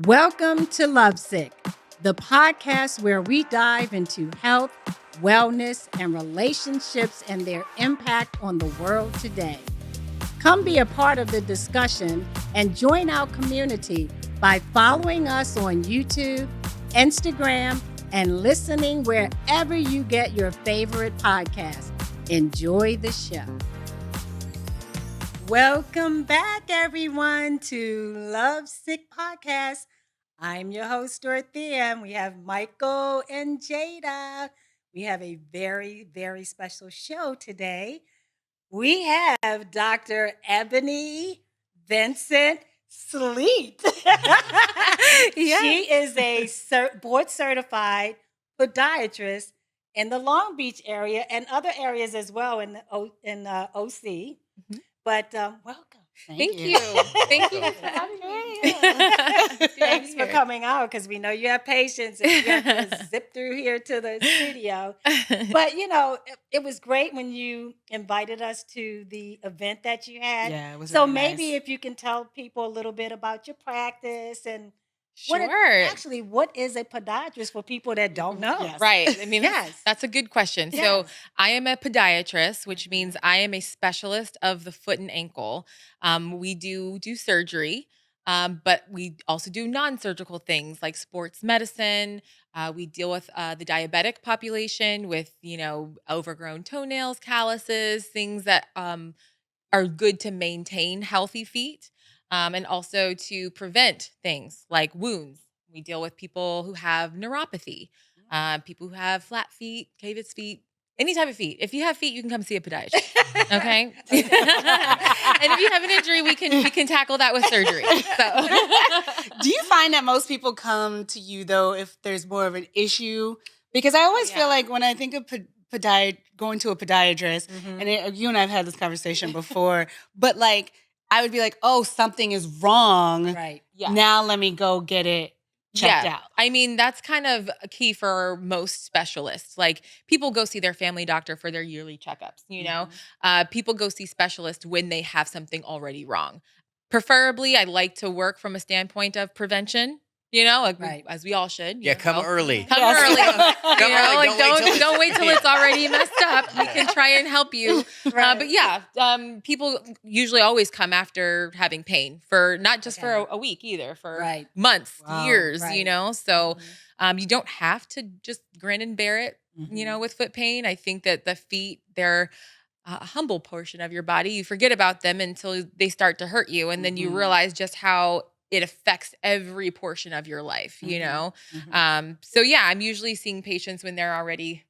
Welcome to Lovesick, the podcast where we dive into health, wellness, and relationships and their impact on the world today. Come be a part of the discussion and join our community by following us on YouTube, Instagram, and listening wherever you get your favorite podcast. Enjoy the show. Welcome back, everyone, to Lovesick Podcast. I'm your host, Dorothea, and we have Michael and Jada. We have a very, very special show today. We have Dr. Ebonie Vincent-Sleet. She is a board-certified podiatrist in the Long Beach area and other areas as well in OC. Mm-hmm. But welcome. Thank you. Thank you for having me. Thanks for coming out because we know you have patience and you have to zip through here to the studio. But, you know, it was great when you invited us to the event that you had. Yeah, it was so really maybe nice. if you can tell people a little bit about your practice and Sure. what is a podiatrist for people that don't know? Yes. Right. I mean, Yes. that's a good question. Yes. So I am a podiatrist, which means I am a specialist of the foot and ankle. We do surgery, but we also do non-surgical things like sports medicine. We deal with the diabetic population with, overgrown toenails, calluses, things that are good to maintain healthy feet. And also to prevent things like wounds. We deal with people who have neuropathy, people who have flat feet, cavus feet, any type of feet. If you have feet, you can come see a podiatrist. Okay. And if you have an injury, we can tackle that with surgery. So, Do you find that most people come to you though if there's more of an issue? Because I always feel like when I think of going to a podiatrist, and you and I have had this conversation before, but like I would be like, oh, something is wrong. Right. yeah. Now let me go get it checked out. I mean, that's kind of a key for most specialists. Like people go see their family doctor for their yearly checkups, you know? People go see specialists when they have something already wrong. Preferably, I like to work from a standpoint of prevention. As we all should. Come early. Come early. Come early. Don't wait till it's already messed up. We can try and help you. But people usually always come after having pain for not just for a week either, for months, years, So you don't have to just grin and bear it, with foot pain. I think that the feet, they're a humble portion of your body. You forget about them until they start to hurt you. And then you realize just how it affects every portion of your life, I'm usually seeing patients when they're already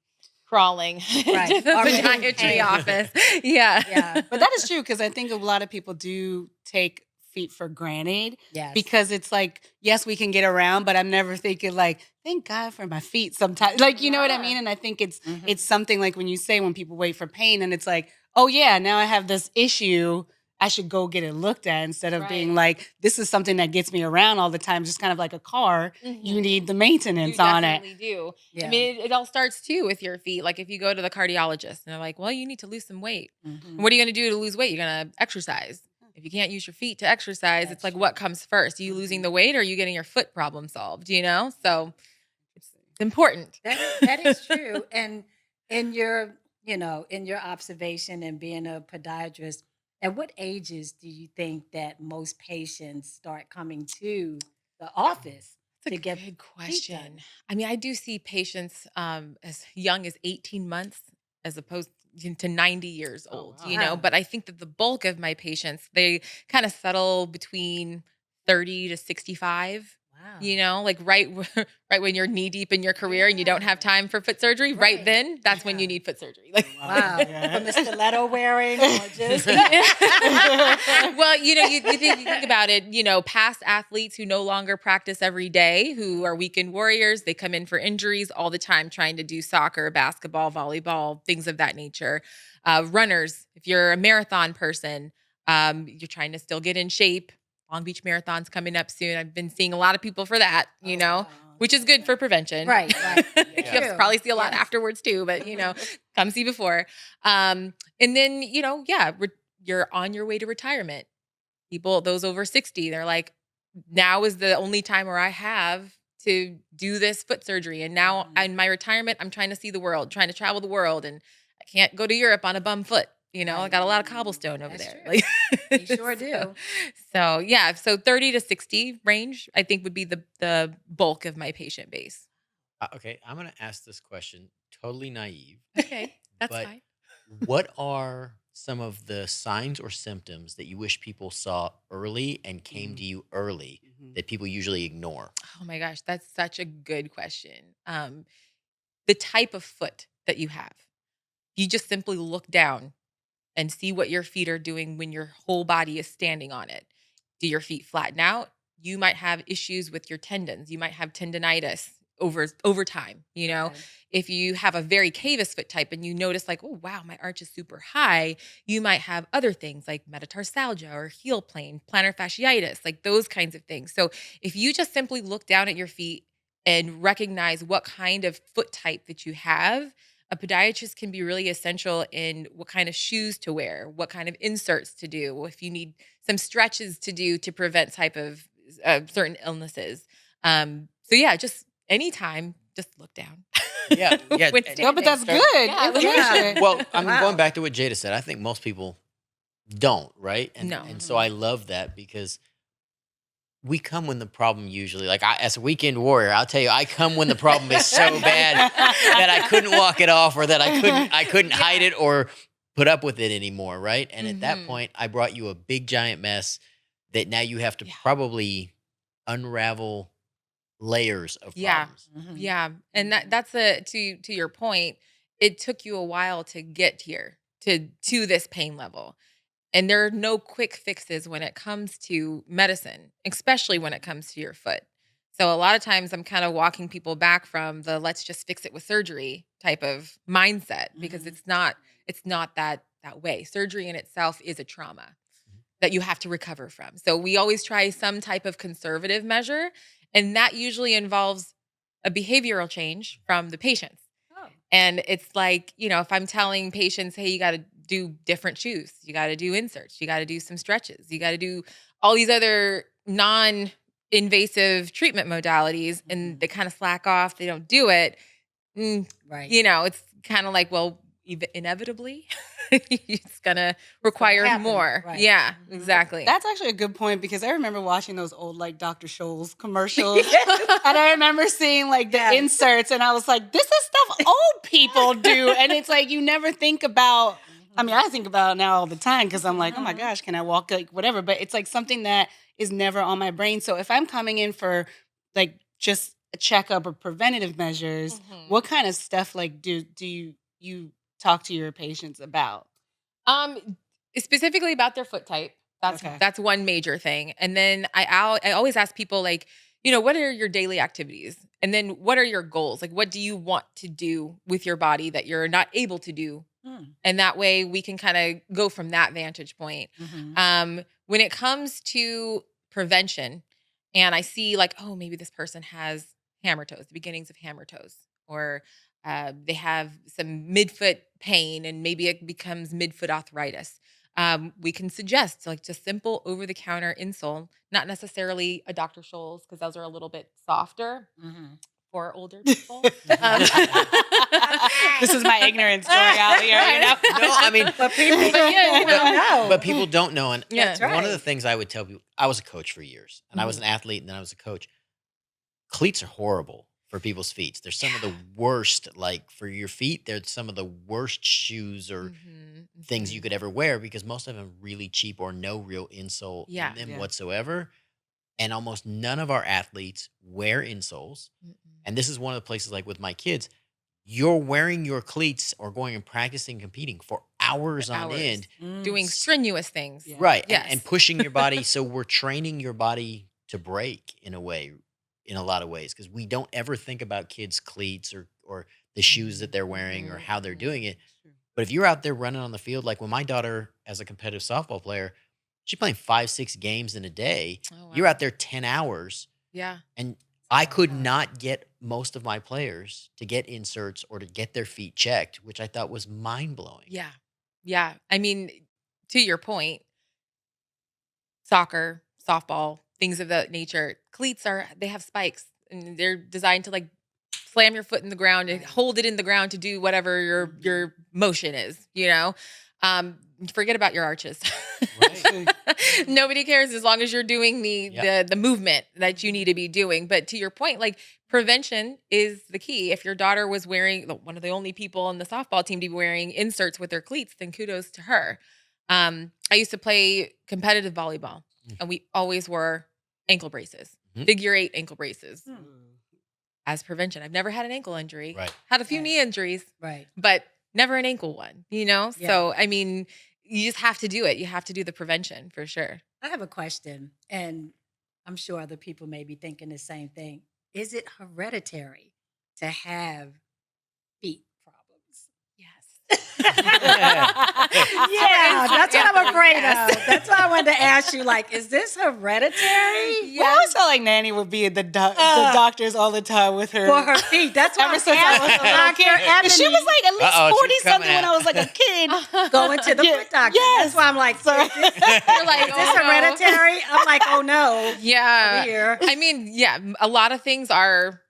crawling to the podiatry office. Yeah. But that is true because I think a lot of people do take feet for granted because it's like, yes, we can get around, but I'm never thinking like, thank God for my feet sometimes. Like, you know what I mean? And I think it's something like when you say when people wait for pain and it's like, oh yeah, now I have this issue. I should go get it looked at instead of being like, this is something that gets me around all the time. Just kind of like a car. You need the maintenance on it. You definitely do. Yeah. I mean, it all starts too with your feet. Like if you go to the cardiologist and they're like, well, you need to lose some weight. And what are you going to do to lose weight? You're going to exercise. If you can't use your feet to exercise, it's like, what comes first? Are you losing the weight or are you getting your foot problem solved? So it's important. That is true. And in your observation and being a podiatrist, at what ages do you think that most patients start coming to the office to get a good question? I mean, I do see patients as young as 18 months as opposed to 90 years old, but I think that the bulk of my patients, they kind of settle between 30 to 65. Wow. Like right when you're knee deep in your career and you don't have time for foot surgery, right then, that's when you need foot surgery. Like, wow. From the stiletto wearing or just. Well, you think about it, past athletes who no longer practice every day, who are weekend warriors, they come in for injuries all the time trying to do soccer, basketball, volleyball, things of that nature. Runners, if you're a marathon person, you're trying to still get in shape. Long Beach Marathon's coming up soon. I've been seeing a lot of people for that, which is good for prevention. Right. You'll probably see a lot afterwards too, but, come see before. And then, you're on your way to retirement. People, those over 60, they're like, now is the only time where I have to do this foot surgery. And now in my retirement, I'm trying to see the world, trying to travel the world. And I can't go to Europe on a bum foot. I got a lot of cobblestone over there. True. You sure so, do. So yeah, so 30 to 60 range, I think would be the bulk of my patient base. Okay, I'm going to ask this question, totally naive. Okay, that's but fine. What are some of the signs or symptoms that you wish people saw early and came to you early that people usually ignore? Oh my gosh, that's such a good question. The type of foot that you have. You just simply look down and see what your feet are doing when your whole body is standing on it. Do your feet flatten out? You might have issues with your tendons. You might have tendonitis over time. Okay. If you have a very cavus foot type and you notice like, oh wow, my arch is super high, you might have other things like metatarsalgia or heel plane, plantar fasciitis, like those kinds of things. So if you just simply look down at your feet and recognize what kind of foot type that you have, a podiatrist can be really essential in what kind of shoes to wear, what kind of inserts to do, if you need some stretches to do to prevent type of certain illnesses. So yeah, just anytime, just look down. Yeah. No, but that's good. Yeah. Well, I'm Wow. going back to what Jada said. I think most people don't, right? No. And so I love that because we come when the problem usually, like as a weekend warrior, I'll tell you, I come when the problem is so bad that I couldn't walk it off or that I couldn't hide it or put up with it anymore, right? And at that point, I brought you a big giant mess that now you have to probably unravel layers of problems. Yeah. And that's to your point, it took you a while to get here to this pain level. And there are no quick fixes when it comes to medicine, especially when it comes to your foot. So a lot of times I'm kind of walking people back from the let's just fix it with surgery type of mindset because it's not that way. Surgery in itself is a trauma that you have to recover from. So we always try some type of conservative measure, and that usually involves a behavioral change from the patients. Oh. And it's like, if I'm telling patients, hey, you got to do different shoes, you got to do inserts, you got to do some stretches, you got to do all these other non-invasive treatment modalities, and they kind of slack off, they don't do it. Right. It's kind of like, well, inevitably, it's going to require more. Right. Yeah, exactly. That's actually a good point because I remember watching those old like Dr. Scholl's commercials and I remember seeing like the inserts and I was like, this is stuff old people do. And it's like, you never think about, I mean, I think about it now all the time because I'm like, oh my gosh, can I walk, like whatever. But it's like something that is never on my brain. So if I'm coming in for like just a checkup or preventative measures, what kind of stuff like do you talk to your patients about? Specifically about their foot type. That's one major thing. And then I always ask people like, what are your daily activities? And then what are your goals? Like, what do you want to do with your body that you're not able to do? And that way we can kind of go from that vantage point. When it comes to prevention, and I see like, oh, maybe this person has hammer toes, the beginnings of hammer toes, or they have some midfoot pain and maybe it becomes midfoot arthritis. We can suggest like just simple over-the-counter insole, not necessarily a Dr. Scholl's because those are a little bit softer for older people. This is my ignorant story out here, No, I mean, But people don't know. but people don't know. And Yeah. That's one of right. the things I would tell people, I was a coach for years and I was an athlete and then I was a coach. Cleats are horrible for people's feet. They're some of the worst, like for your feet, they're some of the worst shoes or things you could ever wear because most of them are really cheap or no real insole in them whatsoever. And almost none of our athletes wear insoles. And this is one of the places like with my kids, you're wearing your cleats or going and practicing competing for hours on end. Doing strenuous things. Right. Yes. And pushing your body. So we're training your body to break in a way, in a lot of ways, because we don't ever think about kids' cleats or the shoes that they're wearing or how they're doing it. But if you're out there running on the field, like when my daughter, as a competitive softball player, she's playing 5-6 games in a day. Oh, wow. You're out there 10 hours. Yeah. And I could not get most of my players to get inserts or to get their feet checked, which I thought was mind-blowing. Yeah. Yeah. I mean, to your point, soccer, softball, things of that nature. Cleats they have spikes and they're designed to like slam your foot in the ground and hold it in the ground to do whatever your motion is, forget about your arches. Right. Nobody cares as long as you're doing the movement that you need to be doing. But to your point, like prevention is the key. If your daughter was wearing one of the only people on the softball team to be wearing inserts with their cleats, then kudos to her. I used to play competitive volleyball and we always wore ankle braces, figure 8 ankle braces. As prevention. I've never had an ankle injury. Right. Had a few knee injuries. Right. But never an ankle one, Yeah. So, I mean, you just have to do it. You have to do the prevention for sure. I have a question, and I'm sure other people may be thinking the same thing. Is it hereditary to have feet problems? Yes. Yeah, that's what I'm afraid of. That's why I wanted to ask you, like, is this hereditary? Yeah. Well, I felt like Nanny would be at the doctors all the time with her. For her feet. That's why I was asking. She was like at least 40-something when I was like a kid. Going to the foot doctor. Yes. That's why I'm like, you're like, is this hereditary? I'm like, oh no. Yeah. I mean, yeah, a lot of things are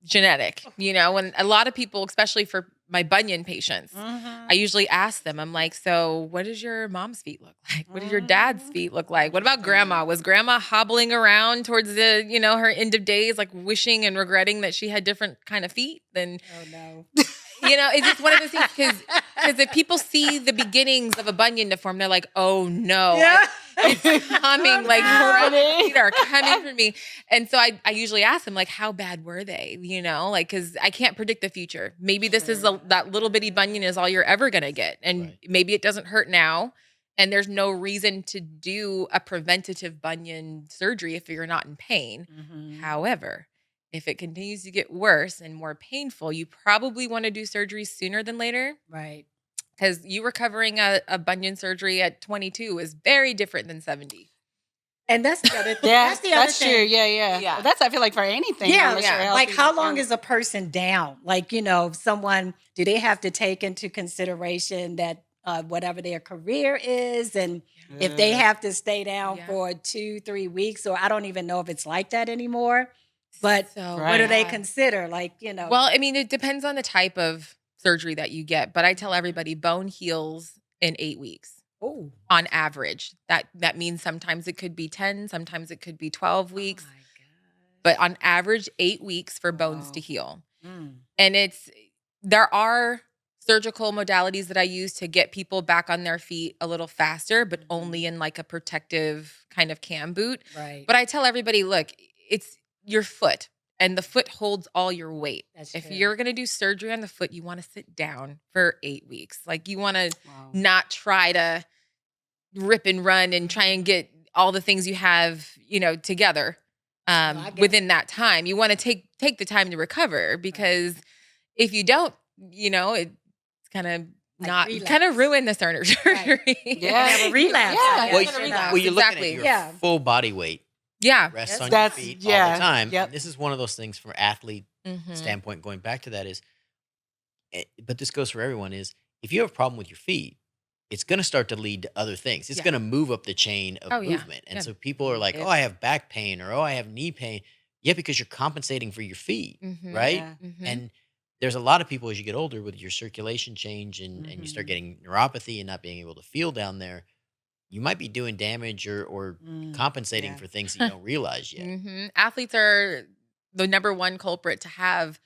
genetic, when a lot of people, especially for my bunion patients, I usually ask them, I'm like, so what does your mom's feet look like? What does your dad's feet look like? What about grandma? Was grandma hobbling around towards the, her end of days, like wishing and regretting that she had different kind of feet? Then, oh no. It's just one of those things because if people see the beginnings of a bunion to form, they're like, oh no, it's coming, like her feet are coming for me. And so I usually ask them, like, how bad were they? Because I can't predict the future. Maybe this is that little bitty bunion is all you're ever going to get. And maybe it doesn't hurt now. And there's no reason to do a preventative bunion surgery if you're not in pain. However, if it continues to get worse and more painful, you probably want to do surgery sooner than later. Right. Because you recovering a bunion surgery at 22 is very different than 70. And that's the other thing. Yeah, that's true. Yeah. Well, that's, I feel like, for anything. Yeah. Like, how long is a person down? Like, someone, do they have to take into consideration that whatever their career is, and if they have to stay down for 2-3 weeks, or I don't even know if it's like that anymore. But what do they consider? Like, Well, I mean, it depends on the type of surgery that you get. But I tell everybody bone heals in 8 weeks. Oh. On average. That means sometimes it could be 10, sometimes it could be 12 weeks. Oh my God. But on average, 8 weeks for bones to heal. And there are surgical modalities that I use to get people back on their feet a little faster, but only in like a protective kind of cam boot. Right. But I tell everybody, look, it's your foot, and the foot holds all your weight. If you're going to do surgery on the foot, you want to sit down for 8 weeks. Like, you want to not try to rip and run and try and get all the things you have, together within that time. You want to take the time to recover, because if you don't, it's kind of ruin the surgery. Right. Yeah, relapse. Yeah. Well, you're looking at your full body weight. Yeah. Rests on your feet all the time. Yep. This is one of those things from an athlete standpoint, going back to that but this goes for everyone, is if you have a problem with your feet, it's going to start to lead to other things. It's going to move up the chain of movement. And so people are like, oh, I have back pain, or, oh, I have knee pain. Yeah, because you're compensating for your feet, right? Yeah. And there's a lot of people as you get older with your circulation change and you start getting neuropathy and not being able to feel down there. You might be doing damage or compensating for things that you don't realize yet. Athletes are the number one culprit to have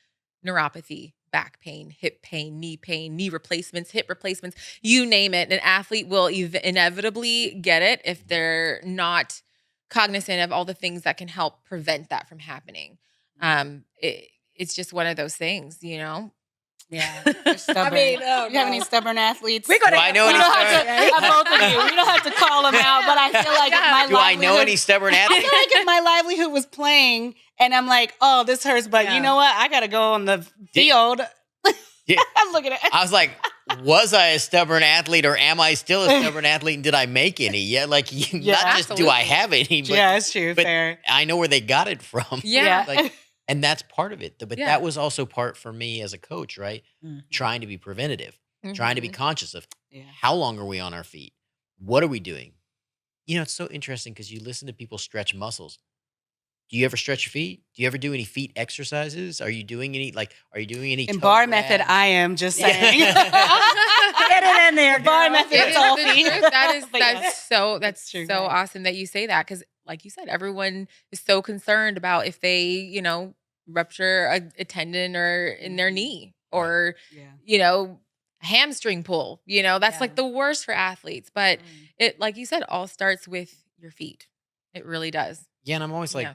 neuropathy, back pain, hip pain, knee replacements, hip replacements, you name it. An athlete will inevitably get it if they're not cognizant of all the things that can help prevent that from happening. It's just one of those things, Yeah. I mean, you have any stubborn athletes? We're gonna. I know any stubborn? Both of you. We don't have to call them out, but I feel like if my Do I know any stubborn I athletes? feel like if my livelihood was playing, and I'm like, oh, this hurts, but you know what? I got to go on the field. I'm looking at it. I was like, was I a stubborn athlete, or am I still a stubborn athlete, and did I make any? Yeah, like, not just absolutely. do I have any, but, it's true. but Fair. I know where they got it from. Yeah. Like, and that's part of it. But that was also part for me as a coach, right? Trying to be preventative, trying to be conscious of how long are we on our feet? What are we doing? It's so interesting because you listen to people stretch muscles. Do you ever stretch your feet? Do you ever do any feet exercises? Are you doing any In toe bar method, grabs? I am just saying. Get it in there, Bar girl. method, It it's is all the feet. truth. That's It's true. so Right. awesome that you say that, because like you said, everyone is so concerned about if they, rupture a tendon or in their knee or, Yeah. a hamstring pull. That's like the worst for athletes. But it, like you said, all starts with your feet. It really does. Yeah, and I'm always like, Yeah.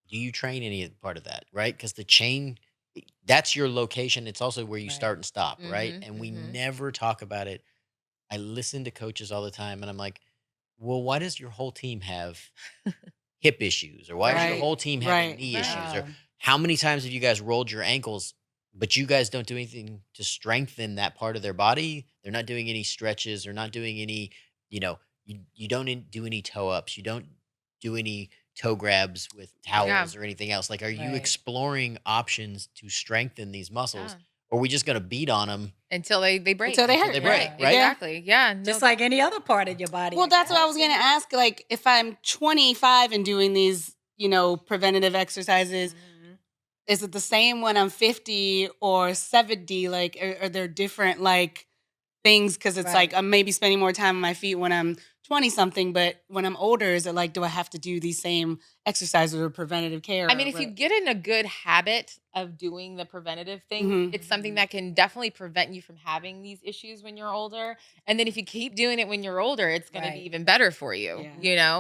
do you train any part of that, right? Because the chain, that's your location. It's also where you Right. start and stop, right? Mhm, And we mhm. never talk about it. I listen to coaches all the time, and I'm like, well, why does your whole team have hip issues? Or why does your Right. whole team have Right. knee Right. issues? Or how many times have you guys rolled your ankles, but you guys don't do anything to strengthen that part of their body? They're not doing any stretches. They're not doing any, you don't do any toe ups. You don't do any toe grabs with towels or anything else. Like, are you Right. exploring options to strengthen these muscles? Yeah. Or are we just going to beat on them? Until they break. Until they hurt. they break, Yeah, right? Exactly. Yeah. No, Just like any other part of your body. Well, that's what I was going to ask. Like, if I'm 25 and doing these, preventative exercises, is it the same when I'm 50 or 70? Like, are there different, like, things? Because it's like I'm maybe spending more time on my feet when I'm 20 something, but when I'm older, is it like, do I have to do these same exercises or preventative care? I mean, if you get in a good habit of doing the preventative thing, it's something that can definitely prevent you from having these issues when you're older. And then if you keep doing it when you're older, it's going to be even better for you,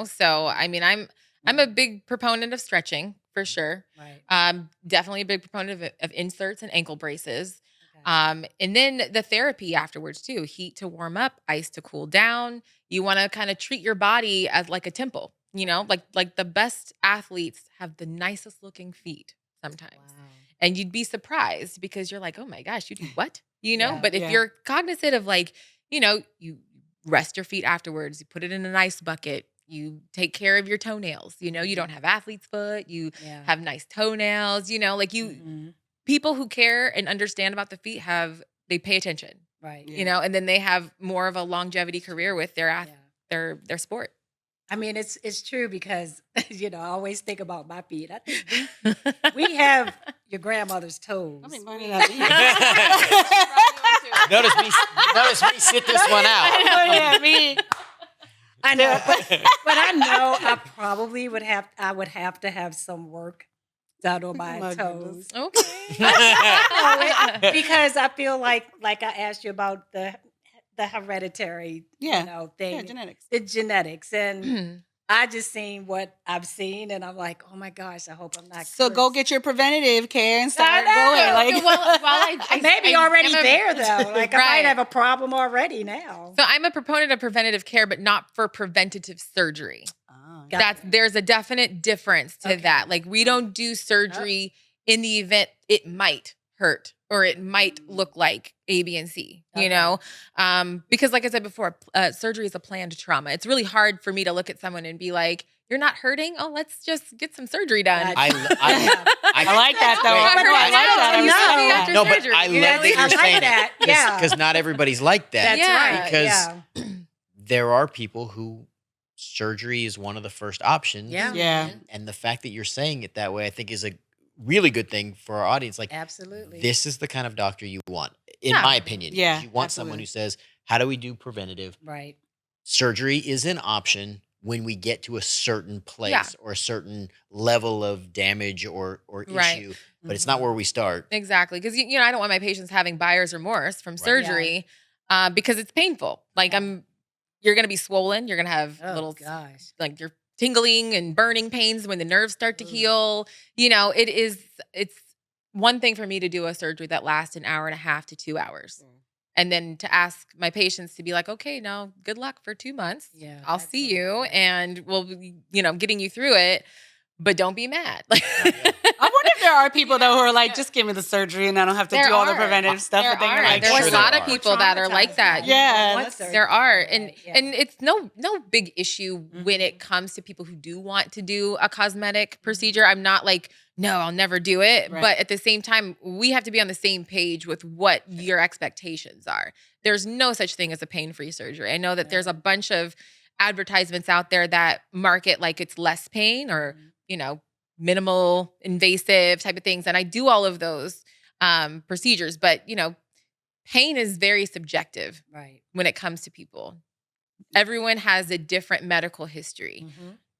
So, I mean, I'm a big proponent of stretching for sure. Right. Definitely a big proponent of inserts and ankle braces. And then the therapy afterwards too, heat to warm up, ice to cool down. You want to kind of treat your body as like a temple, like the best athletes have the nicest looking feet sometimes. Wow. And you'd be surprised because you're like, oh my gosh, you do what? Yeah. But if you're cognizant of like, you rest your feet afterwards, you put it in an ice bucket, you take care of your toenails, you don't have athlete's foot, you have nice toenails, people who care and understand about the feet they pay attention, Right. and then they have more of a longevity career with their sport. I mean, it's true because, I always think about my feet. I think we have your grandmother's toes. I mean, mine are not Notice me sit this one out. yeah, me. I know, but I know I probably would have to have some work done on my toes. Okay. Because I feel like I asked you about the hereditary, thing. Yeah, genetics. The genetics. And I just seen what I've seen and I'm like, oh my gosh, I hope I'm not So cursed. go get your preventative care and start I know. going. Like, Well, I Maybe already there though. Like I Right. might have a problem already now. So I'm a proponent of preventative care, but not for preventative surgery. Got There's a definite difference to that. Like we don't do surgery in the event it might hurt or it might look like A, B, and C, because like I said before, surgery is a planned trauma. It's really hard for me to look at someone and be like, you're not hurting? Oh, let's just get some surgery done. I like that though. I No, but I love that you're saying that. it. Yeah. Because not everybody's like that. That's right. Because there are people who surgery is one of the first options. Yeah. And the fact that you're saying it that way, I think is a really good thing for our audience. Like, Absolutely. this is the kind of doctor you want, in my opinion. Yeah, You want someone who says, how do we do preventative? Right. Surgery is an option when we get to a certain place or a certain level of damage or issue, but it's not where we start. Exactly. Because, I don't want my patients having buyer's remorse from surgery because it's painful. Like you're going to be swollen. You're going to have like you're tingling and burning pains when the nerves start to heal. It's one thing for me to do a surgery that lasts an hour and a half to 2 hours. And then to ask my patients to be like, okay, now good luck for 2 months. Yeah. I'll see you and we'll be, getting you through it. But don't be mad. I wonder if there are people though who are like, just give me the surgery and I don't have to do all the preventative stuff. There But are. like, There's sure a lot there of are. people that are like that. Yeah, There are. And it's no big issue when it comes to people who do want to do a cosmetic procedure. I'm not like, no, I'll never do it. Right. But at the same time, we have to be on the same page with what your expectations are. There's no such thing as a pain-free surgery. I know that there's a bunch of advertisements out there that market like it's less pain or, minimal invasive type of things. And I do all of those procedures. But, pain is very subjective when it comes to people. Everyone has a different medical history.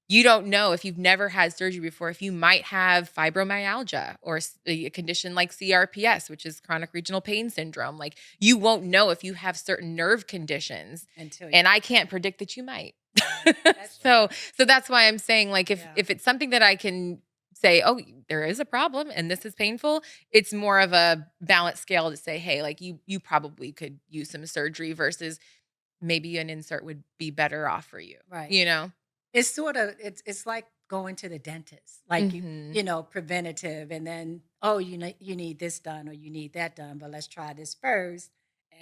You don't know if you've never had surgery before, if you might have fibromyalgia or a condition like CRPS, which is chronic regional pain syndrome. Like, you won't know if you have certain nerve conditions, and I can't predict that you might. So that's why I'm saying, like, if it's something that I can say, oh, there is a problem and this is painful, it's more of a balanced scale to say, hey, like, you probably could use some surgery versus maybe an insert would be better off for you. Right. It's sort of, it's like going to the dentist, like, preventative, and then, oh, you need this done or you need that done, but let's try this first.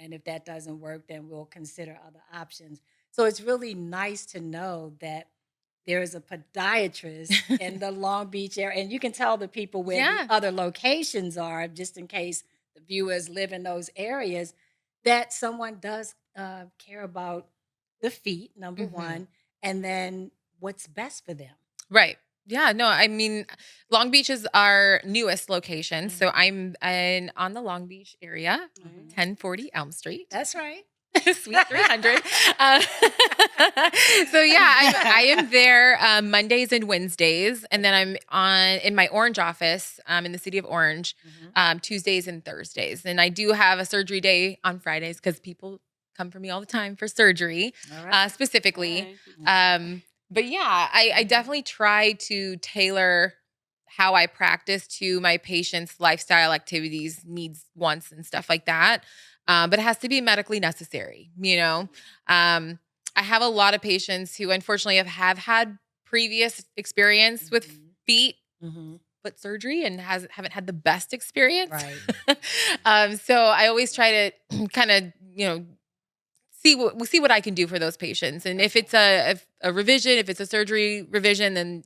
And if that doesn't work, then we'll consider other options. So it's really nice to know that there is a podiatrist in the Long Beach area, and you can tell the people where the other locations are, just in case the viewers live in those areas, that someone does care about the feet, number one, and then what's best for them. Right. Yeah. No, I mean, Long Beach is our newest location. So I'm on the Long Beach area, 1040 Elm Street. That's right. Suite 300. So I am there Mondays and Wednesdays, and then I'm in my Orange office in the city of Orange Tuesdays and Thursdays. And I do have a surgery day on Fridays because people come for me all the time for surgery, specifically. But yeah, I definitely try to tailor how I practice to my patients' lifestyle, activities, needs, wants, and stuff like that. But it has to be medically necessary, I have a lot of patients who unfortunately have had previous experience with feet, foot surgery, and haven't had the best experience. Right. So I always try to kind of, see what I can do for those patients. And if it's a revision, if it's a surgery revision, then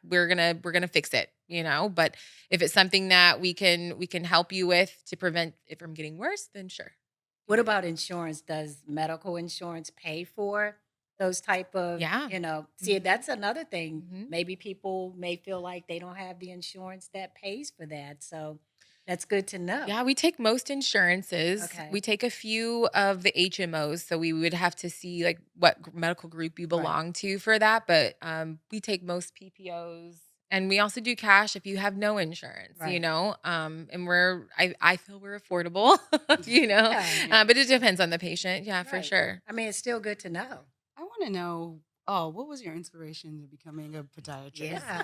we're gonna fix it, But if it's something that we can help you with to prevent it from getting worse, then sure. What about insurance? Does medical insurance pay for those type of, see, that's another thing. Maybe people may feel like they don't have the insurance that pays for that. So that's good to know. Yeah, we take most insurances. Okay. We take a few of the HMOs. So we would have to see like what medical group you belong to for that. But we take most PPOs. And we also do cash if you have no insurance, and I feel we're affordable, but it depends on the patient. Yeah, for sure. I mean, it's still good to know. I want to know, what was your inspiration to becoming a podiatrist? Yeah.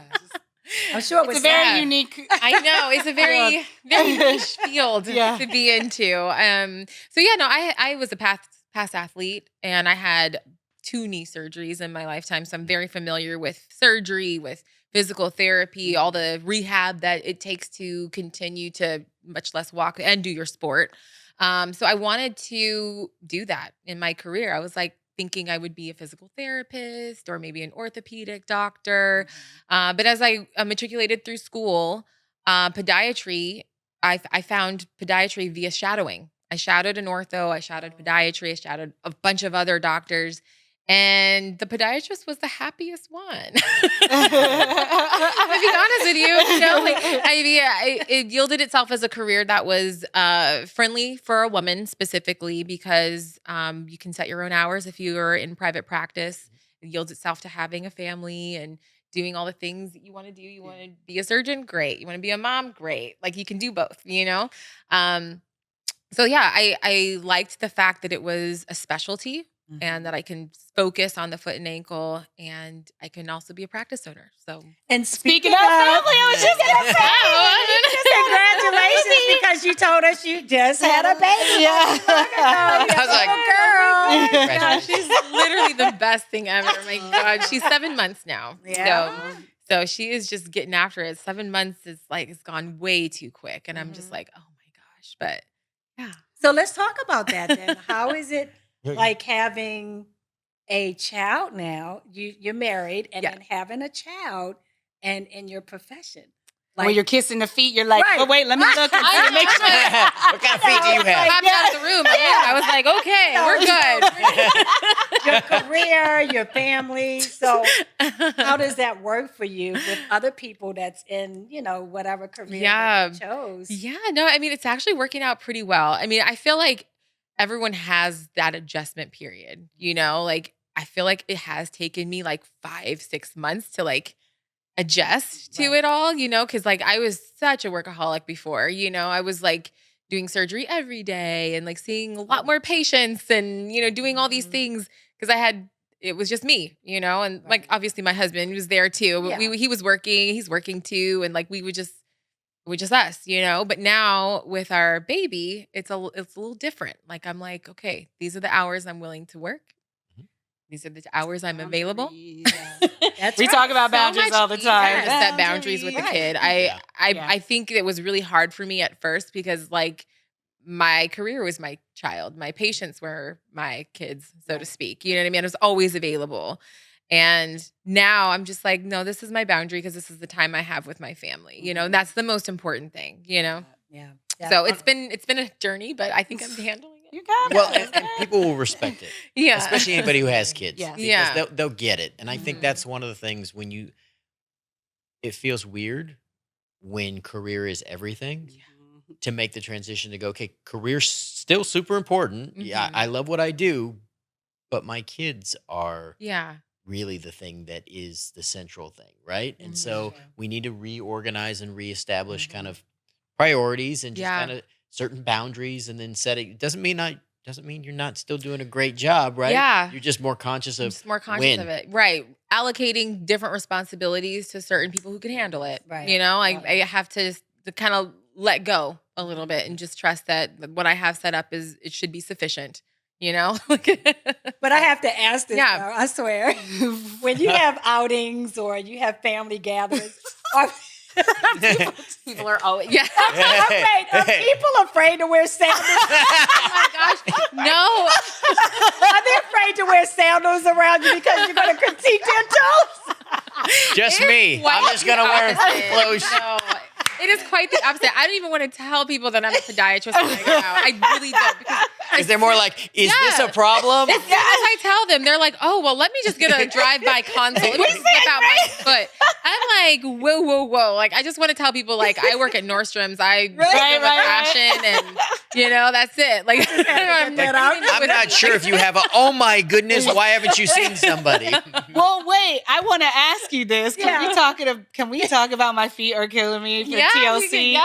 I'm sure it's a very unique. I know it's a very niche field to be into. I was a past athlete, and I had 2 knee surgeries in my lifetime, so I'm very familiar with surgery, with physical therapy, all the rehab that it takes to continue to much less walk and do your sport. So I wanted to do that in my career. I was like thinking I would be a physical therapist or maybe an orthopedic doctor. But as I matriculated through school, podiatry, I found podiatry via shadowing. I shadowed an ortho, I shadowed podiatry, I shadowed a bunch of other doctors. And the podiatrist was the happiest one. To be honest with you, it yielded itself as a career that was friendly for a woman specifically because you can set your own hours if you are in private practice. It yields itself to having a family and doing all the things that you want to do. You want to be a surgeon? Great. You want to be a mom? Great. Like you can do both, I liked the fact that it was a specialty. And that I can focus on the foot and ankle, and I can also be a practice owner. So, and speaking of family, I was just going to say, congratulations, because you told us you just had a baby. I was like, girl, she's literally the best thing ever. Oh my God, she's 7 months now. Yeah. So she is just getting after it. 7 months is like it's gone way too quick, and I'm just like, oh my gosh. But yeah. So let's talk about that then. How is it? Like having a child now, you're married, and then having a child and in your profession. Like, when you're kissing the feet, you're like, oh, wait, let me look and see, make sure. What kind of feet do you have? I'm out of the room. I was like, okay, we're good. your career, your family. So how does that work for you with other people that's in, whatever career that you chose? Yeah, no, I mean, it's actually working out pretty well. I mean, I feel like everyone has that adjustment period, like I feel like it has taken me like 5-6 months to like adjust to it all, because like I was such a workaholic before, I was like doing surgery every day and like seeing a lot more patients and, doing all these things because it was just me, and like obviously my husband was there too, but he was working, he's working too. And like we just us, but now with our baby, it's a little different. Like I'm like, okay, these are the hours I'm willing to work. These are the hours I'm available. We talk about boundaries all the time. To set boundaries with the kid. I think it was really hard for me at first because like my career was my child. My patients were my kids, so to speak. You know what I mean? I was always available. And now I'm just like, no, this is my boundary because this is the time I have with my family, and that's the most important thing, Yeah. So it's been a journey, but I think I'm handling it. You got it. Well, and people will respect it. Yeah. Especially anybody who has kids. Yes. Because they'll get it. And I think that's one of the things when it feels weird when career is everything to make the transition to go, okay, career's still super important. Yeah, I love what I do, but my kids are really the thing that is the central thing, right? And so we need to reorganize and reestablish kind of priorities and just kind of certain boundaries, and then setting. It doesn't mean you're not still doing a great job, right? Yeah. You're just more conscious of of it. Right. Allocating different responsibilities to certain people who can handle it. Right. I have to kind of let go a little bit and just trust that what I have set up it should be sufficient. But I have to ask this, though, I swear. When you have outings or you have family gatherings, people are always, Are people afraid to wear sandals? Oh my gosh, no. Are they afraid to wear sandals around you because you're going to critique their toes? Just me. I'm just going to wear clothes. No. It is quite the opposite. I don't even want to tell people that I'm a podiatrist when I go out. I really don't. Because they're more like, is this a problem? As soon as I tell them, they're like, oh, well, let me just get a drive-by consult. Let me just whip out my foot. I'm like, whoa. Like, I just want to tell people, like, I work at Nordstrom's. I deal with fashion and, that's it. Like, I'm not sure if you have oh my goodness, why haven't you seen somebody? Well, wait, I want to ask you this. Can we talk about my feet are killing me for TLC?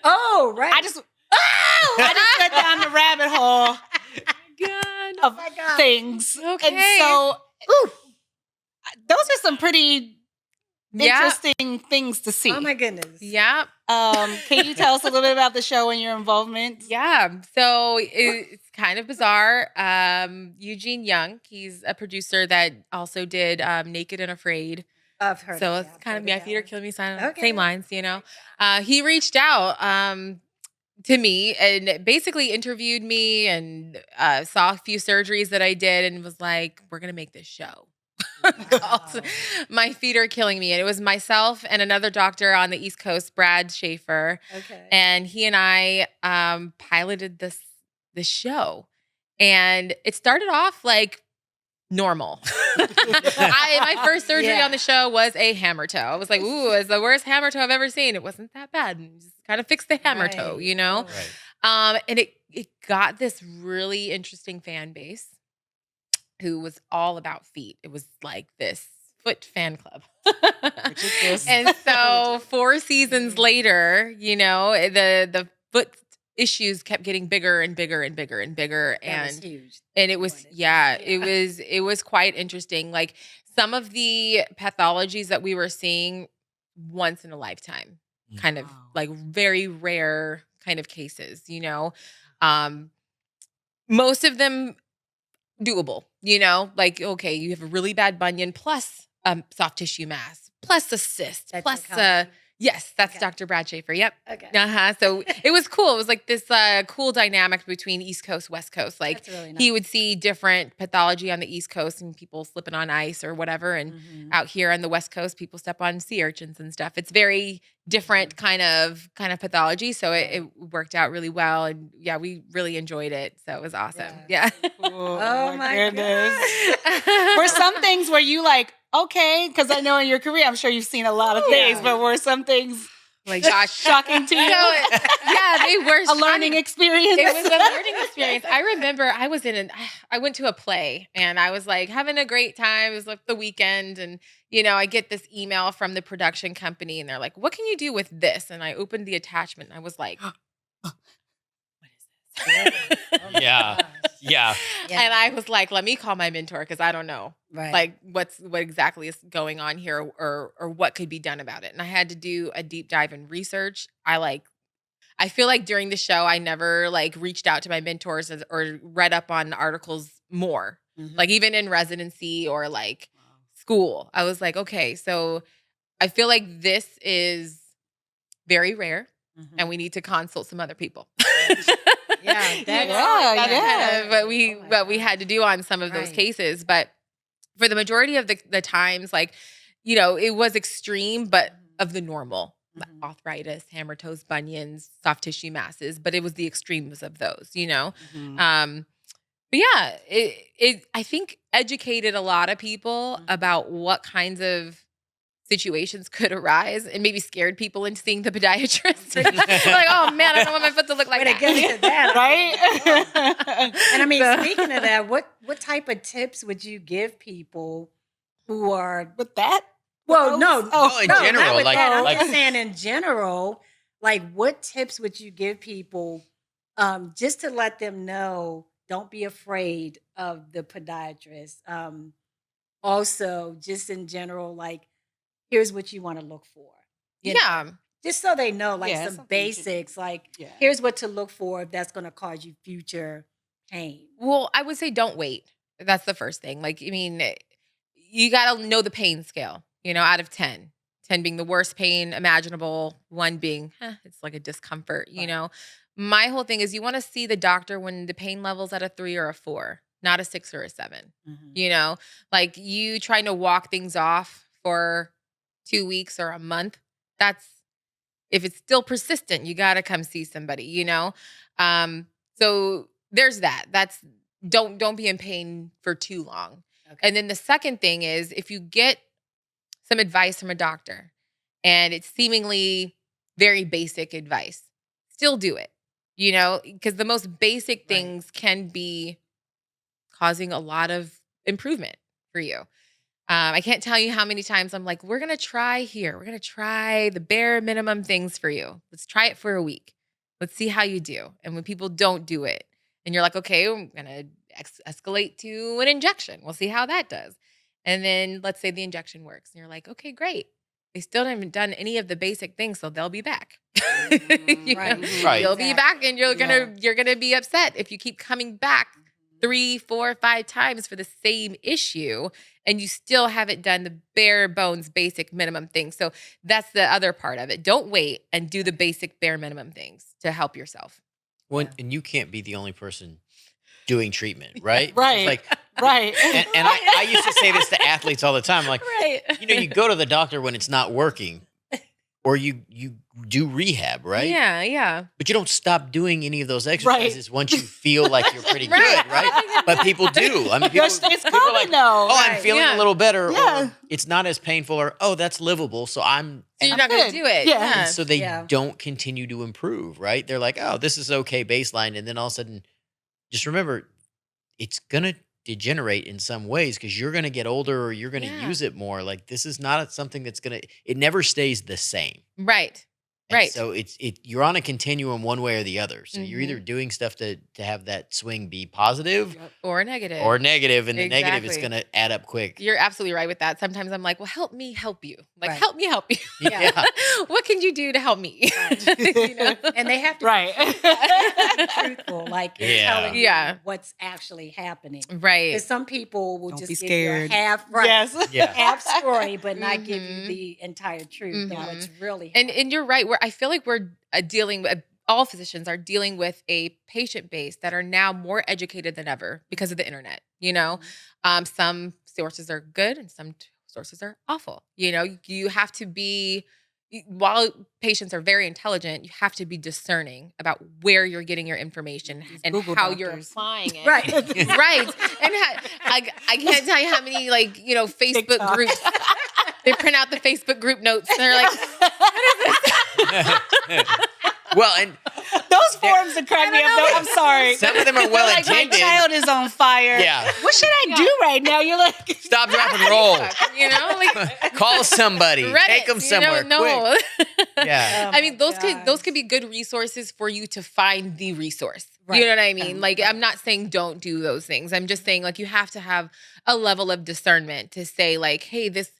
Oh, right. I just went down the rabbit hole of things. Okay. And so, those are some pretty interesting things to see. Oh, my goodness. Yeah. Can you tell us a little bit about the show and your involvement? Yeah. So it's kind of bizarre. Eugene Young, he's a producer that also did Naked and Afraid. I've heard so it's kind of My Feet Are Killing Me, same lines, He reached out to me and basically interviewed me and saw a few surgeries that I did and was like, we're going to make this show. Called My Feet Are Killing Me. And it was myself and another doctor on the East Coast, Brad Schaefer. Okay. And he and I piloted this show. And it started off like normal. My first surgery on the show was a hammer toe. I was like, ooh, it's the worst hammer toe I've ever seen. It wasn't that bad. And just kind of fixed the hammer toe, Right. And it got this really interesting fan base who was all about feet. It was like this foot fan club. Which is this. And so 4 seasons later, the foot issues kept getting bigger and bigger and bigger and bigger. That was huge. And it was, it was quite interesting. Like some of the pathologies that we were seeing once in a lifetime, kind of like very rare kind of cases, most of them doable, like, okay, you have a really bad bunion plus soft tissue mass, plus a cyst, plus Yes, that's Okay. Dr. Brad Schaefer. Yep. Okay. So it was cool. It was like this cool dynamic between East Coast, West Coast. Like That's really nice. he would see different pathology on the East Coast and people slipping on ice or whatever. And out here on the West Coast, people step on sea urchins and stuff. It's very different kind of pathology. So it worked out really well. And yeah, we really enjoyed it. So it was awesome. Yeah. Oh my goodness. Were some things where you like, okay, because I know in your career, I'm sure you've seen a lot of things, but were some things Like, gosh, shocking to you? Yeah, they were A learning experience. It was a learning experience. I remember I went to a play and I was like having a great time. It was like the weekend and, I get this email from the production company and they're like, what can you do with this? And I opened the attachment and I was like, what is this? Yeah. Yeah. And I was like, let me call my mentor because I don't know. Right. Like what exactly is going on here or what could be done about it. And I had to do a deep dive in research. I feel like during the show, I never like reached out to my mentors or read up on articles more, like even in residency or like school. I was like, okay, so I feel like this is very rare and we need to consult some other people. Yeah, That's yeah. kind of what we had to do on some of those cases. But for the majority of the times, like, it was extreme, but of the normal. Arthritis, hammer toes, bunions, soft tissue masses, but it was the extremes of those, But yeah, it I think educated a lot of people about what kinds of situations could arise and maybe scared people into seeing the podiatrist. Like, oh man, I don't want my foot to look like When it that. gets to that, Right? And I mean, speaking of that, what type of tips would you give people who are With that? well, no, Oh, in no, general, not with like- that. I'm like- just saying in general, like what tips would you give people just to let them know, don't be afraid of the podiatrist. Also, just in general, like here's what you want to look for. You know? Yeah. Just so they know, like Yeah, some something you should- basics, like Yeah. here's what to look for if that's going to cause you future pain. Well, I would say don't wait. That's the first thing. Like, I mean, you got to know the pain scale, out of 10. 10 being the worst pain imaginable, 1 being, it's like a discomfort, My whole thing is you want to see the doctor when the pain level's at a 3 or a 4, not a 6 or a 7. Like you trying to walk things off for 2 weeks or a month, if it's still persistent, you got to come see somebody, So there's that. Don't be in pain for too long. Okay. And then the second thing is if you get some advice from a doctor and it's seemingly very basic advice, still do it, because the most basic things can be causing a lot of improvement for you. I can't tell you how many times I'm like, we're going to try here. We're going to try the bare minimum things for you. Let's try it for a week. Let's see how you do. And when people don't do it and you're like, okay, I'm going to escalate to an injection. We'll see how that does. And then let's say the injection works and you're like, okay, great. They still haven't done any of the basic things, so they'll be back. Right. You'll be back and you're gonna be upset if you keep coming back 3, 4, 5 times for the same issue and you still haven't done the bare bones basic minimum things. So that's the other part of it. Don't wait and do the basic bare minimum things to help yourself. Well, and you can't be the only person doing treatment, right? Right. It's like, Right. and I used to say this to athletes all the time. Like, you go to the doctor when it's not working, or you do rehab, right? Yeah. But you don't stop doing any of those exercises once you feel like you're pretty good, right? But people do. I mean, people, It's people are common like, though. oh, I'm feeling a little better, Yeah. or it's not as painful, or oh, that's livable, so I'm. So you're not going to good. do it. Yeah. And so they don't continue to improve, right? They're like, oh, this is okay baseline, and then all of a sudden, just remember, it's gonna degenerate in some ways because you're gonna get older or you're gonna use it more. Like this is not something that's it never stays the same. Right. And Right. so you're on a continuum one way or the other. So you're either Mhm. doing stuff to have that swing be positive Or negative. and the negative is Exactly. going to add up quick. You're absolutely right with that. Sometimes I'm like, well, help me help you. Like, Right. help me help you. Yeah. What can you do to help me? You know? And they have to Right. be truthful, like in Yeah. telling you Yeah. what's actually happening. Right. Because some people will Don't just be give you a scared. half, Yes. Yeah. half story, but not give you Mhm. the entire truth. Mhm. Now it's really And you're right. I feel like we're dealing with, all physicians are dealing with a patient base that are now more educated than ever because of the internet. You know, some sources are good and some sources are awful. You know, you have to be, while patients are very intelligent, you have to be discerning about where you're getting your information These and Google how you're doctors. applying it. right. Right. And I can't tell you how many, like, you know, Facebook TikTok. groups, they print out the Facebook group notes and they're like, Well, and Those forms that crack me up. Though, I'm sorry. some of them are well Like, my intended. child is on fire. Yeah. What should I do right now? You're like, Stop, drop, and roll. you know, like Call somebody. Reddit, Take them somewhere. You know, Quick. Yeah. Oh I mean, my those gosh. could be good resources for you to find the resource. Right. You know what I mean? Like, I'm not saying don't do those things. I'm just saying, like, you have to have a level of discernment to say, like, hey, this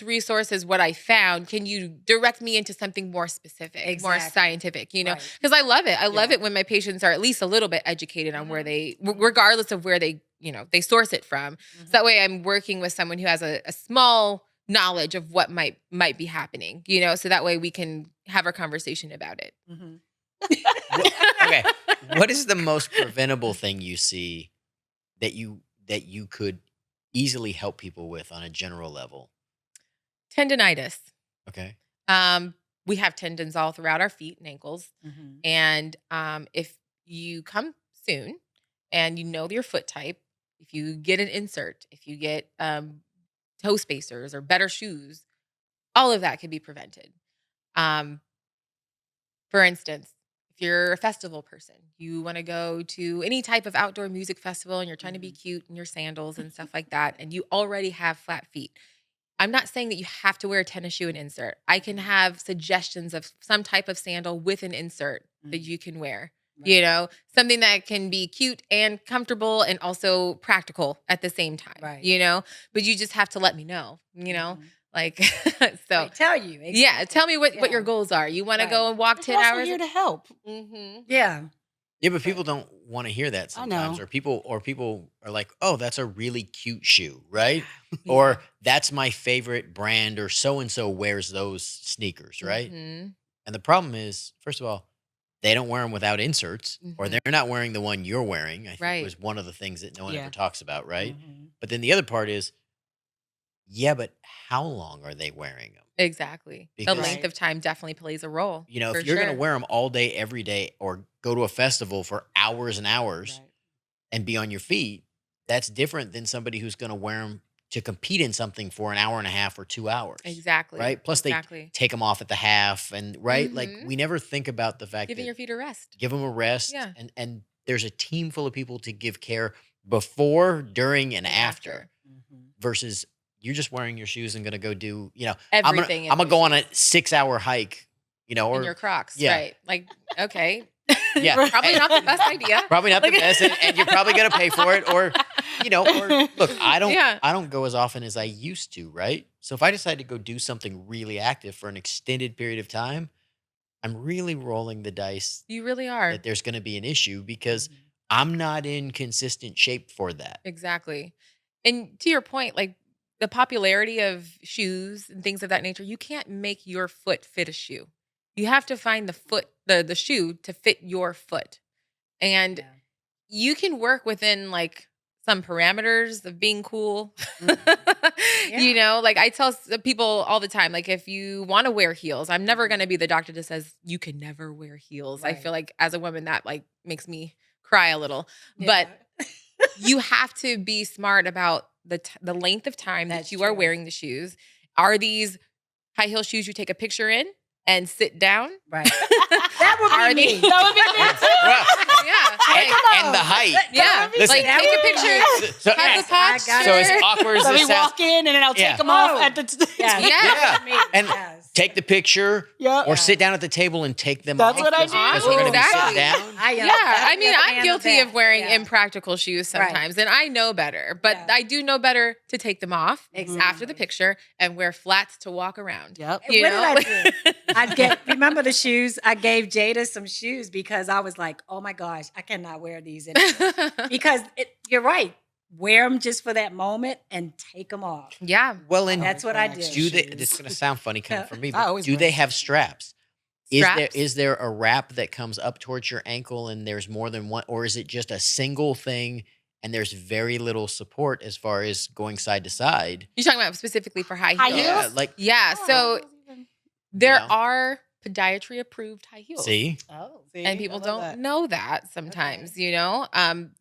resource is what I found. Can you direct me into something more specific, more Exactly. scientific, you know? Right. Because I love it. I love it when my patients are at least a little bit educated on where they, regardless of where they, you know, they source it from. So that way I'm working with someone who has a small knowledge of what might be happening, you know? So that way we can have a conversation about it. Okay. What is the most preventable thing you see that you could easily help people with on a general level? Tendinitis. Okay. We have tendons all throughout our feet and ankles. And if you come soon and you know your foot type, if you get an insert, if you get toe spacers or better shoes, all of that can be prevented. For instance, if you're a festival person, you want to go to any type of outdoor music festival and you're trying to be cute in your sandals and stuff like that, and you already have flat feet. I'm not saying that you have to wear a tennis shoe and insert. I can have suggestions of some type of sandal with an insert that you can wear. Right. You know, something that can be cute and comfortable and also practical at the same time. Right. You know, but you just have to to know, you know, like, so They tell you. yeah, tell me what Yeah. your goals are. You want to Right. go and walk We're 10 also hours? here to help. Yeah. Yeah, but people don't want to hear that I sometimes. know. Or people are like, "Oh, that's a really cute shoe," right? Or that's my favorite brand, or so and so wears those sneakers, right? Mhm. And the problem is, first of all, they don't wear them without inserts, or Mhm. they're not wearing the one you're wearing. I think Right. was one of the things that no one Yeah. ever talks about, right? Mhm. But then the other part is, yeah, but how long are they wearing them? Exactly. Because- The length of time definitely plays a role. You know, for if you're going sure. to wear them all day, every day, or go to a festival for hours and hours Right. and be on your feet, that's different than somebody who's going to wear them to compete in something for an hour and a half or 2 hours. Exactly. Right? Plus exactly. they take them off at the half, and right? Like Mhm. we never think about the fact Giving that your feet a rest. give them a rest, Yeah. and there's a team full of people to give care before, during, and after, versus you're just wearing your shoes and going to go do, you know, Everything in I'm going to those go on a shoes. 6-hour hike, you know, In or your Crocs. yeah. Right. Like, okay. yeah, Probably not the best idea. Probably not the Like- best, and you're probably going to pay for it, or you know, or look, I Yeah. don't go as often as I used to, right? So if I decide to go do something really active for an extended period of time, I'm really rolling the dice You really are. that there's going to be an issue because I'm not in consistent shape for that. Exactly. And to your point, like the popularity of shoes and things of that nature, you can't make your foot fit a shoe. You have to find the shoe to fit your foot. And Yeah. you can work within like some parameters of being cool. You know, like I tell people all the time, like if you want to wear heels, I'm never going to be the doctor that says you can never wear heels. I Right. feel like as a woman that like makes me cry a little. Yeah. But you have to be smart about the length of time That's that you are true. wearing the shoes. Are these high heel shoes you take a picture in and sit down? Right. That would Are be me. these- That would be me too. Well, Yeah. and the height. Yeah. Listen, Like take a picture. So, Have Yes, the I posture. got so as awkward as Let this me sounds, walk in and then I'll Yeah. take them off Oh. at the. Yes. Yeah. That would be me. And- Yes. take the picture or sit down at the table and take them off. That's what I do. Because we're going to be sitting Exactly. down. I mean, I'm guilty of wearing impractical shoes sometimes, and I know better. But I do know better to take them off after the picture and wear flats to walk around. Yep. What did I do? Remember the shoes? I gave Jada some shoes because I was like, oh my gosh, I cannot wear these anymore. Because you're right. Wear them just for that moment and take them off. Yeah. Well, and that's what I did. This is going to sound funny coming from me, I but always do wear they have straps? Straps? Is there a wrap that comes up towards your ankle and there's more than one, or is it just a single thing and there's very little support as far as going side to side? You're talking about specifically for high High heels? heels? Yeah. So there are podiatry approved high heels. See? Oh. And people don't know that sometimes, you know?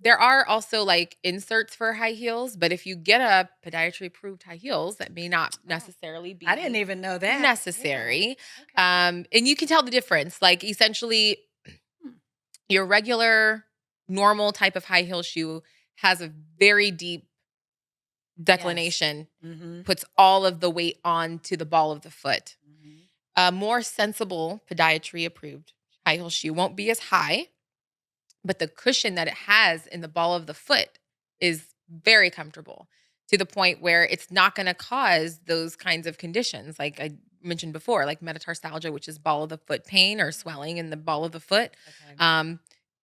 There are also like inserts for high heels, but if you get a podiatry approved high heels, that may not necessarily be I didn't even know that. necessary. Yeah. Okay. And you can tell the difference. Like essentially your regular normal type of high heel shoe has a very deep declination, Mm-hmm. puts all of the weight onto the ball of the foot. A more sensible podiatry approved high heel shoe won't be as high, but the cushion that it has in the ball of the foot is very comfortable to the point where it's not going to cause those kinds of conditions like I mentioned before, like metatarsalgia, which is ball of the foot pain or swelling in the ball of the foot. Okay.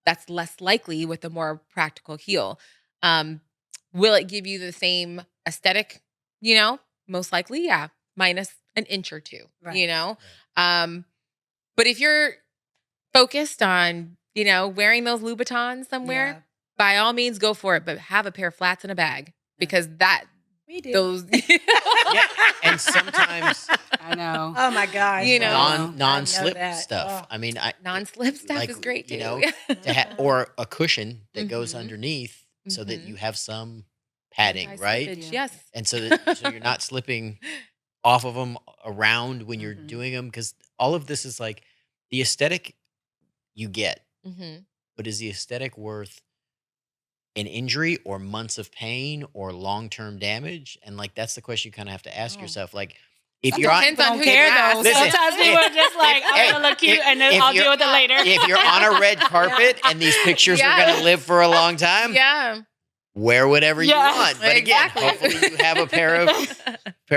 That's less likely with a more practical heel. Will it give you the same aesthetic? You know, most likely, yeah, minus an inch or two, you know? But if you're focused on, you know, wearing those Louboutins somewhere, by all means go for it, but have a pair of flats in a bag because We do. those, And sometimes I know. Oh my gosh. You know, non-slip I know that. stuff. Oh. I mean, non-slip stuff like, is great too. you know, or a cushion that goes Mhm. underneath so that Mhm. you have some padding, right? Anti-slippage, yes. And so you're not slipping off of them around when you're doing them, because all of this is like the aesthetic you get, Mhm. but is the aesthetic worth an injury or months of pain or long-term damage? And like that's the question you kind of have to ask yourself. Like if you're on, Depends on who care you ask. though. Listen, Sometimes people are just like, I'm gonna look cute and then if I'll you're- deal with it later. if you're on a red carpet and these pictures are going to live for a long time, Yeah. wear whatever you Yeah. want. But again, Exactly. hopefully you have a pair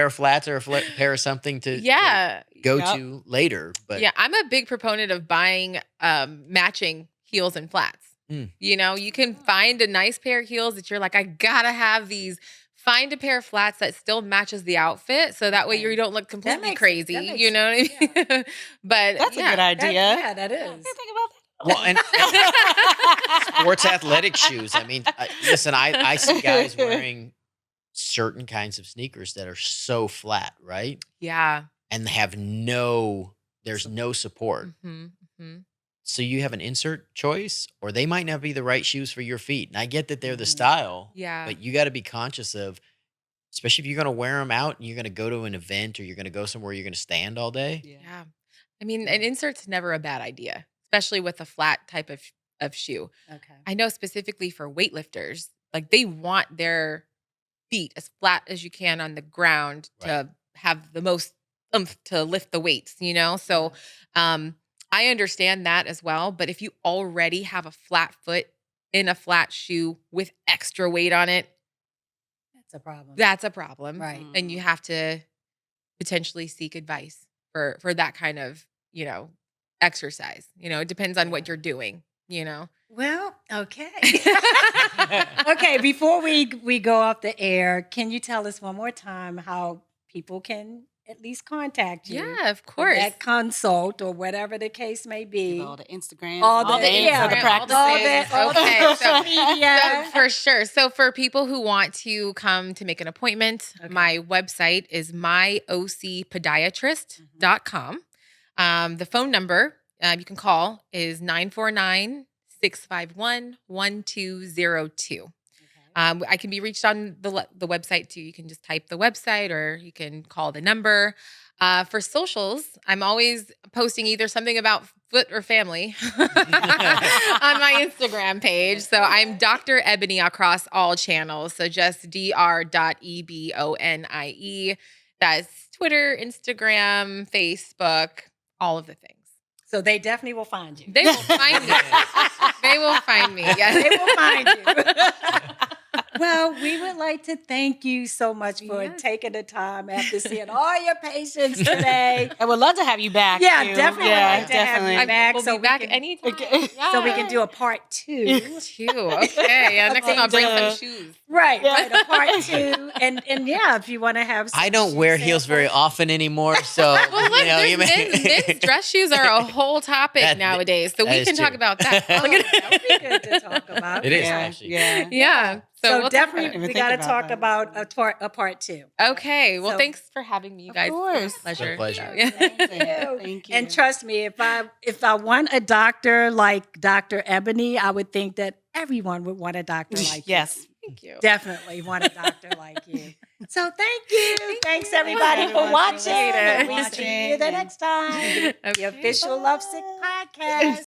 of flats or a pair of something to go Yep. to later. But Yeah, I'm a big proponent of buying matching heels and flats. Mm. You know, you can find a nice pair of heels that you're like, I gotta have these. Find a pair of flats that still matches the outfit, so that way you don't look completely crazy. that makes You know what I mean? But That's a good idea. That is. Think about well, and sports athletic shoes. I mean, listen, I see guys wearing certain kinds of sneakers that are so flat, right? yeah. And have there's no support. Mm-hmm. So you have an insert choice, or they might not be the right shoes for your feet. And I get that they're the style, Yeah. but you got to be conscious of, especially if you're going to wear them out and you're going to go to an event or you're going to go somewhere you're going to stand all day. Yeah. I mean, an insert's never a bad idea, especially with a flat type of shoe. Okay. I know specifically for weightlifters, like they want their feet as flat as you can on the ground to have the most oomph to lift the weights, you know? So I understand that as well. But if you already have a flat foot in a flat shoe with extra weight on it, That's a problem. that's a problem. Right. And you have to potentially seek advice for that kind of, you know, exercise. You know, it depends on what you're doing, you know? Well, okay. Okay, before we go off the air, can you tell us one more time how people can at least contact you? Yeah, of for course. that consult or whatever the case may be. all the Instagram, All all the- the yeah, the all practices. all the Okay, social media. So, for sure. So for people who want to come to make an appointment, Okay. my website is myocpodiatrist.com. The phone number you can call is 949-651-1202. I can be reached on the website too. You can just type the website or you can call the number. For socials, I'm always posting either something about foot or family on my Instagram page. So I'm Dr. Ebonie across all channels. So just dr.ebonie. That's Twitter, Instagram, Facebook, all of the things. So they definitely will find you. They will find me. They will find me. Yes. They will find you. Well, we would like to thank you so much for taking the time after seeing all your patients today. I would love to have you back. Yeah, too. definitely would like to have you back. We'll so be back can, anytime. So we can do a part 2. Okay. Yeah, next time I'll bring some shoes. Right, right, a part 2. And yeah, if you want to have some I don't wear heels very often anymore, so Well, look, men's dress shoes are a whole topic nowadays, so we can talk about that. That would be good to talk about. It is actually. Yeah. So we'll definitely we got to talk about a part 2. Okay. Well, So- thanks for having me, you guys. Of course. Pleasure. Pleasure. Thank you. And trust me, if I want a doctor like Dr. Ebonie, I would think that everyone would want a doctor like you. Yes. Thank you. Definitely want a doctor like you. So thank you. Thanks everybody for everyone for watching. listening. And we'll see you the next time. The official Lovesick Podcast.